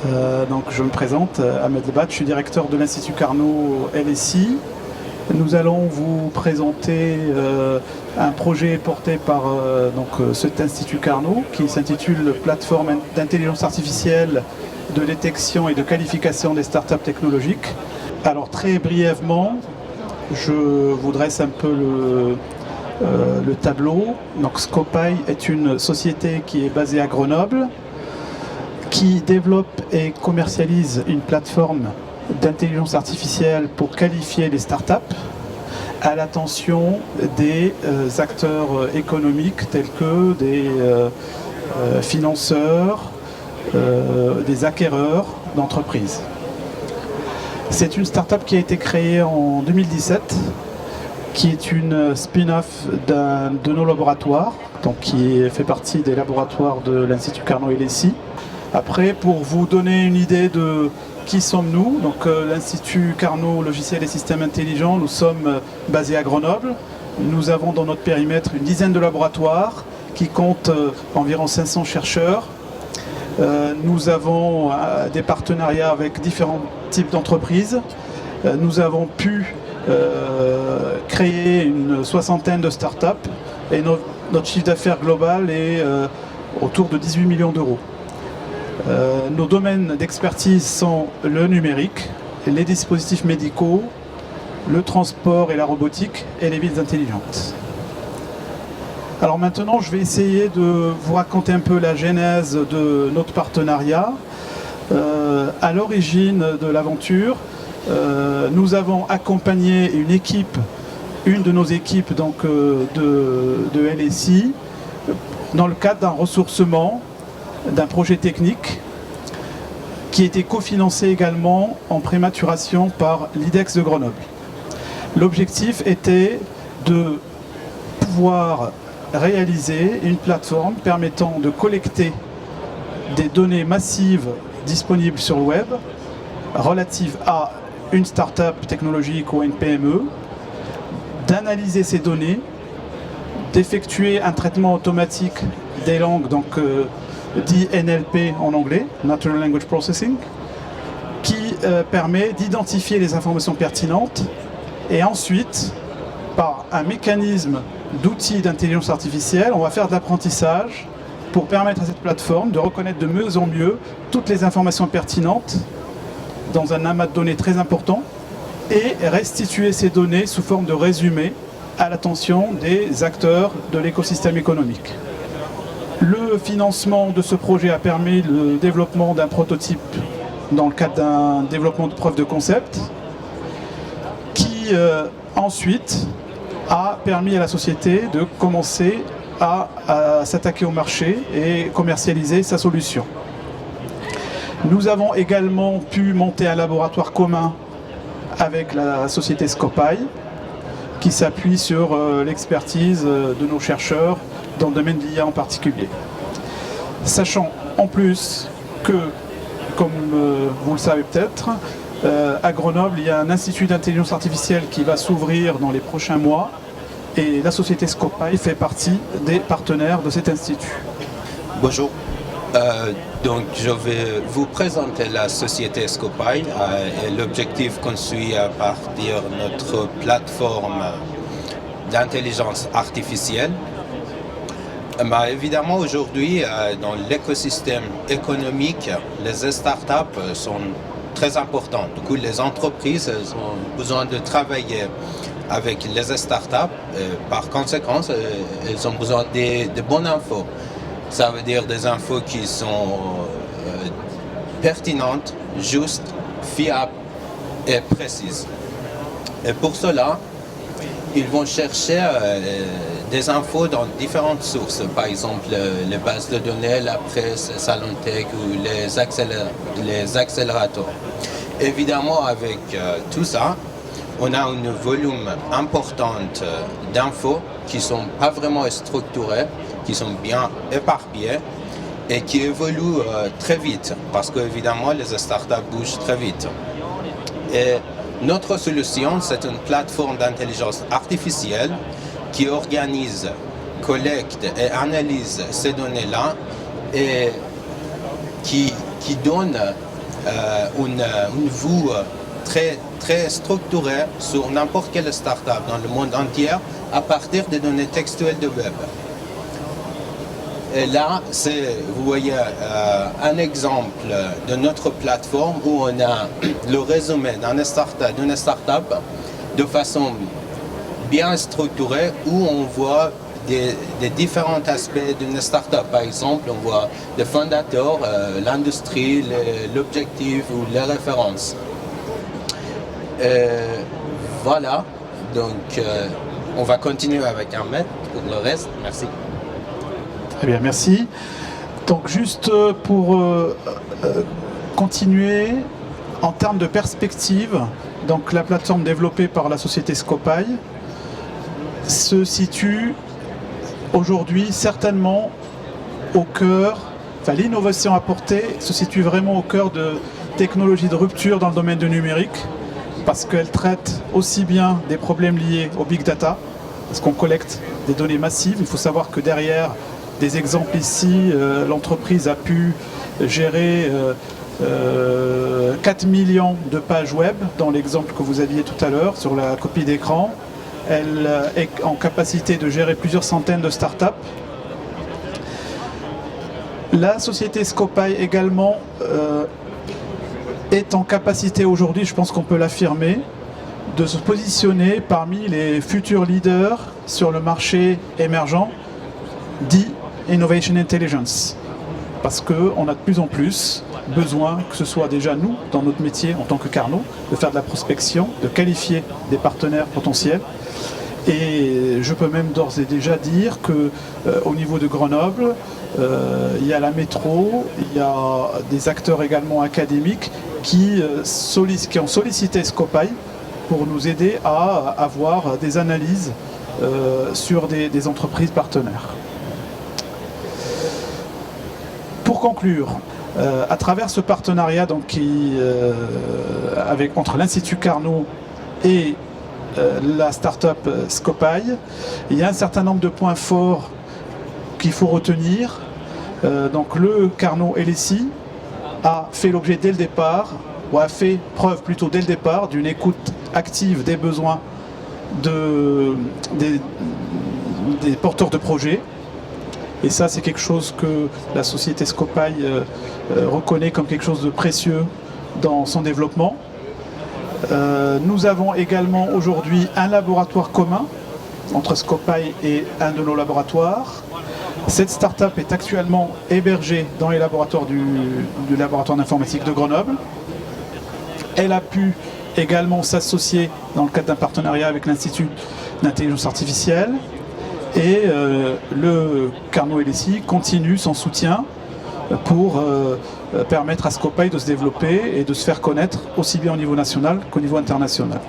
Donc je me présente, Ahmed Lebat, je suis directeur de l'Institut Carnot LSI. Nous allons vous présenter un projet porté par cet Institut Carnot qui s'intitule Plateforme d'intelligence artificielle de détection et de qualification des startups technologiques. Alors très brièvement, je vous dresse un peu le tableau. Donc Scopeye est une société qui est basée à Grenoble, qui développe et commercialise une plateforme d'intelligence artificielle pour qualifier les startups à l'attention des acteurs économiques tels que des financeurs, des acquéreurs d'entreprises. C'est une startup qui a été créée en 2017, qui est une spin-off de nos laboratoires, donc qui fait partie des laboratoires de l'Institut Carnot LSI. Après, pour vous donner une idée de qui sommes-nous, donc l'Institut Carnot Logiciels et Systèmes Intelligents, nous sommes basés à Grenoble. Nous avons dans notre périmètre une dizaine de laboratoires qui comptent environ 500 chercheurs. Nous avons des partenariats avec différents types d'entreprises. Nous avons pu créer une soixantaine de startups et notre chiffre d'affaires global est autour de 18 millions d'euros. Nos domaines d'expertise sont le numérique, les dispositifs médicaux, le transport et la robotique et les villes intelligentes. Alors maintenant, je vais essayer de vous raconter un peu la genèse de notre partenariat. À l'origine de l'aventure, nous avons accompagné une de nos équipes de LSI, dans le cadre d'un ressourcement d'un projet technique qui a été cofinancé également en prématuration par l'IDEX de Grenoble. L'objectif était de pouvoir réaliser une plateforme permettant de collecter des données massives disponibles sur le web relatives à une start-up technologique ou une PME, d'analyser ces données, d'effectuer un traitement automatique des langues, dit NLP en anglais, Natural Language Processing, qui permet d'identifier les informations pertinentes et ensuite, par un mécanisme d'outils d'intelligence artificielle, on va faire de l'apprentissage pour permettre à cette plateforme de reconnaître de mieux en mieux toutes les informations pertinentes dans un amas de données très important et restituer ces données sous forme de résumé à l'attention des acteurs de l'écosystème économique. Le financement de ce projet a permis le développement d'un prototype dans le cadre d'un développement de preuve de concept qui ensuite a permis à la société de commencer à s'attaquer au marché et commercialiser sa solution. Nous avons également pu monter un laboratoire commun avec la société Scopeye qui s'appuie sur l'expertise de nos chercheurs dans le domaine de l'IA en particulier. Sachant en plus que, comme vous le savez peut-être, à Grenoble, il y a un institut d'intelligence artificielle qui va s'ouvrir dans les prochains mois et la société Scopeye fait partie des partenaires de cet institut. Bonjour. Donc je vais vous présenter la société Scopeye et l'objectif qu'on suit à partir de notre plateforme d'intelligence artificielle. Évidemment, aujourd'hui, dans l'écosystème économique, les startups sont très importantes. Du coup, les entreprises ont besoin de travailler avec les startups. Par conséquent, elles ont besoin de bonnes infos. Ça veut dire des infos qui sont pertinentes, justes, fiables et précises. Et pour cela, ils vont chercher des infos dans différentes sources, par exemple les bases de données, la presse, salon tech ou les accélérateurs. Évidemment, avec tout ça, on a un volume important d'infos qui ne sont pas vraiment structurées, qui sont bien éparpillées et qui évoluent très vite, parce qu'évidemment, les startups bougent très vite. Et notre solution, c'est une plateforme d'intelligence artificielle qui organise, collecte et analyse ces données-là et qui donne une vue très structurée sur n'importe quelle start-up dans le monde entier à partir des données textuelles de web. Et là, vous voyez un exemple de notre plateforme où on a le résumé d'une start-up de façon bien structurée, où on voit des différents aspects d'une start-up. Par exemple, on voit le fondateur, l'industrie, l'objectif ou les références. Voilà, donc on va continuer avec Ahmed pour le reste. Merci. Très bien, merci. Donc juste pour continuer en termes de perspective, donc la plateforme développée par la société Scopeye se situe aujourd'hui certainement au cœur, enfin l'innovation apportée se situe vraiment au cœur de technologies de rupture dans le domaine du numérique, parce qu'elle traite aussi bien des problèmes liés au big data, parce qu'on collecte des données massives. Il faut savoir que derrière des exemples ici, l'entreprise a pu gérer 4 millions de pages web dans l'exemple que vous aviez tout à l'heure sur la copie d'écran. Elle est en capacité de gérer plusieurs centaines de startups. La société Scopeye également est en capacité aujourd'hui, je pense qu'on peut l'affirmer, de se positionner parmi les futurs leaders sur le marché émergent dit Innovation Intelligence. Parce qu'on a de plus en plus besoin, que ce soit déjà nous, dans notre métier en tant que Carnot, de faire de la prospection, de qualifier des partenaires potentiels. Et je peux même d'ores et déjà dire qu'au niveau de Grenoble, il y a la métro, il y a des acteurs également académiques qui ont sollicité Scopeye pour nous aider à avoir des analyses sur des entreprises partenaires. Pour conclure, à travers ce partenariat donc, entre l'Institut Carnot et la start-up Scopeye, il y a un certain nombre de points forts qu'il faut retenir. Donc le Carnot LSI a fait l'objet dès le départ, ou a fait preuve plutôt dès le départ, d'une écoute active des besoins des porteurs de projets. Et ça, c'est quelque chose que la société Scopeye reconnaît comme quelque chose de précieux dans son développement. Nous avons également aujourd'hui un laboratoire commun entre Scopeye et un de nos laboratoires. Cette start-up est actuellement hébergée dans les laboratoires du laboratoire d'informatique de Grenoble. Elle a pu également s'associer dans le cadre d'un partenariat avec l'Institut d'intelligence artificielle. Et le Carnot LSI continue son soutien pour permettre à Scopeye de se développer et de se faire connaître aussi bien au niveau national qu'au niveau international.